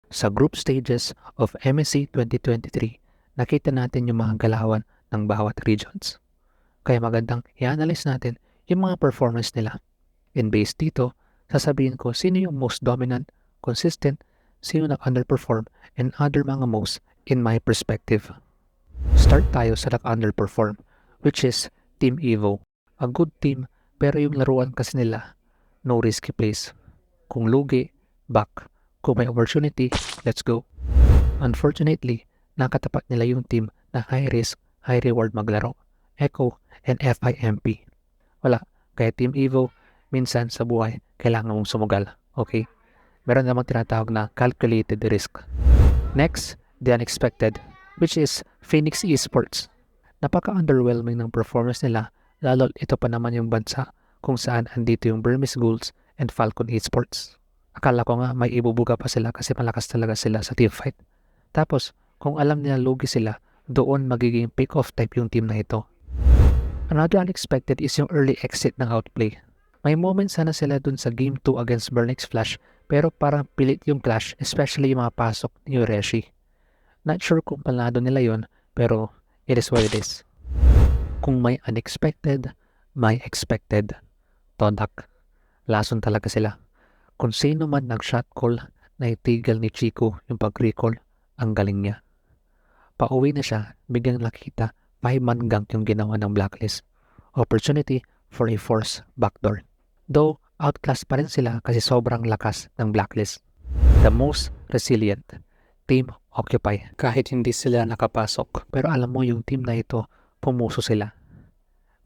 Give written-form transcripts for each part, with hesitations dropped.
Sa group stages of MSC 2023, nakita natin yung mga galawan ng bawat regions. Kaya magandang i-analyze natin yung mga performance nila. And based dito, sasabihin ko sino yung most dominant, consistent, sino nag-underperform, and other mga most in my perspective. Start tayo sa nag-underperform, which is Team Evo. A good team, pero yung laruan kasi nila, no risky plays. Kung lugi, back. Kung may opportunity, let's go. Unfortunately, nakatapat nila yung team na high risk, high reward maglaro. Echo and FIMP. Wala. Kaya Team Evo, minsan sa buhay, kailangan mong sumugal. Okay? Meron namang tinatawag na calculated risk. Next, the unexpected, which is Phoenix Esports. Napaka-underwhelming ng performance nila, lalo ito pa naman yung bansa kung saan andito yung Burmese Ghouls and Falcon Esports. Akala ko nga may ibubuga pa sila kasi malakas talaga sila sa teamfight. Tapos, kung alam nila lugi sila, doon magiging pick-off type yung team na ito. Another unexpected is yung early exit ng outplay. May moment sana sila dun sa Game 2 against Burnix Flash pero parang pilit yung clash, especially yung mga pasok ni Ureshi. Not sure kung panado nila yon, pero it is what it is. Kung may unexpected, may expected. Todak. Lason talaga sila. Kung sino man nag-shot call, naitigil ni Chico yung pag-recall, ang galing niya. Pauwi na siya, biglang nakita 5-man gank yung ginawa ng Blacklist. Opportunity for a force backdoor. Though, outclass pa rin sila kasi sobrang lakas ng Blacklist. The most resilient. Team Occupy. Kahit hindi sila nakapasok, pero alam mo yung team na ito, pumuso sila.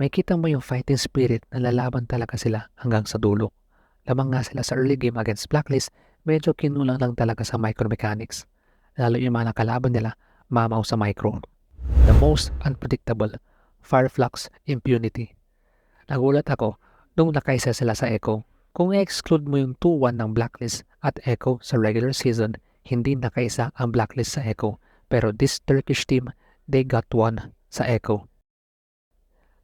May kita mo yung fighting spirit na lalaban talaga sila hanggang sa dulo. Lamang nga sila sa early game against Blacklist, medyo kinulang lang talaga sa micro mechanics. Lalo yung mga nakalaban nila, mamaw sa micro. The most unpredictable, Fireflux Impunity. Nagulat ako nung nakaisa sila sa Echo. Kung i-exclude mo yung 2-1 ng Blacklist at Echo sa regular season, hindi nakaisa ang Blacklist sa Echo. Pero this Turkish team, they got one sa Echo.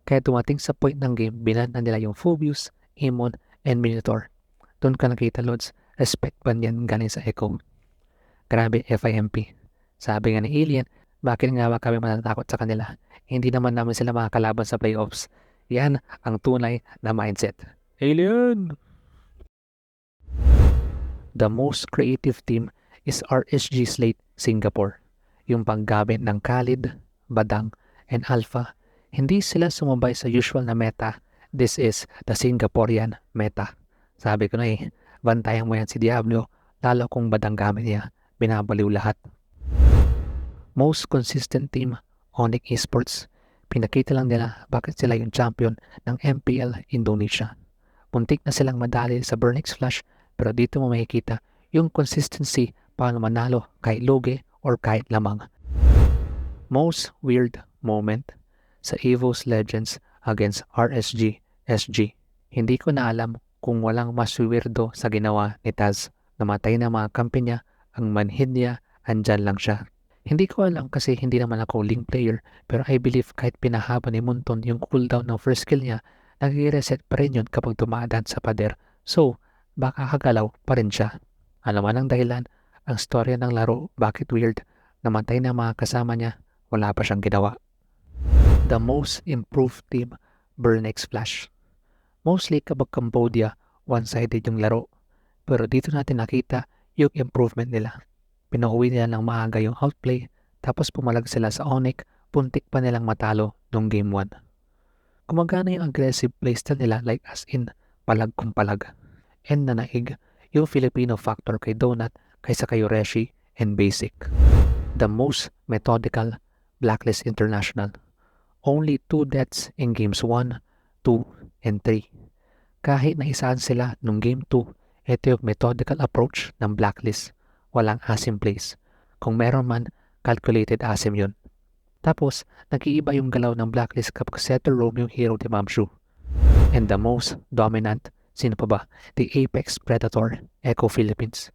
Kaya dumating sa point ng game, binan na nila yung Phobius, Amon, and Minotaur. Doon ka nakita, Lods, respect ba niyan galing sa Echo? Grabe, FIMP. Sabi nga ni Alien, bakit nga ba kami matatakot sa kanila? Hindi naman namin sila makakalaban sa playoffs. Yan ang tunay na mindset. Alien! The most creative team is RSG Slate Singapore. Yung paggamit ng Khalid, Badang, and Alpha, hindi sila sumabay sa usual na meta. This is the Singaporean meta. Sabi ko na bantayan mo yan si Diablo, lalo kung Badang gamit niya, binabaliw lahat. Most consistent team, Onyx Esports. Pinakita lang nila bakit sila yung champion ng MPL Indonesia. Muntik na silang madali sa Burnix Flash, pero dito mo makikita yung consistency paano manalo kahit lugi or kahit lamang. Most weird moment sa EVO's Legends against RSG SG. Hindi ko na alam kung walang mas weirdo sa ginawa ni Taz. Namatay na mga kampi niya, ang manhid niya, andyan lang siya. Hindi ko alam kasi hindi naman ako link player, pero I believe kahit pinahaba ni Munton yung cooldown ng first skill niya, nag-reset pa rin yun kapag dumadaan sa pader. So, baka kagalaw pa rin siya. Ano man ang dahilan, ang storya ng laro, bakit weird, namatay na mga kasama niya, wala pa siyang ginawa. The most improved team, Burnex Flash. Mostly kapag Cambodia, one-sided yung laro. Pero dito natin nakita yung improvement nila. Pinauwi nila ng maaga yung outplay, tapos pumalag sila sa Onyx, puntik pa nilang matalo nung game 1. Gumagana yung aggressive playstyle nila like as in palag kung palag. And nanaig yung Filipino factor kay Donut kaysa kay Ureshi and Basic. The most methodical, Blacklist International. Only 2 deaths in games 1, 2, and 3. Kahit naisaan sila nung game 2, ito yung methodical approach ng Blacklist. Walang asim plays. Kung meron man, calculated asim yun. Tapos, nag-iiba yung galaw ng Blacklist kapag setter roam yung hero ni Mamshu. And the most dominant, sino pa ba? The Apex Predator, Echo Philippines.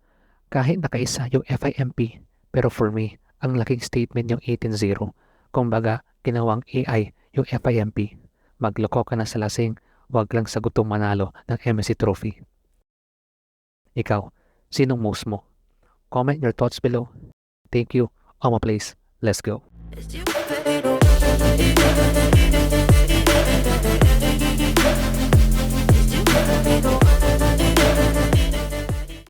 Kahit nakaisa yung FIMP, pero for me, ang laking statement yung 18-0. Kumbaga, ginawang AI yung FIMP. Magloko ka na sa lasing, wag lang sa gutong manalo ng MSC Trophy. Ikaw, sinong most mo? Comment your thoughts below. Thank you. Oma Place. Let's go.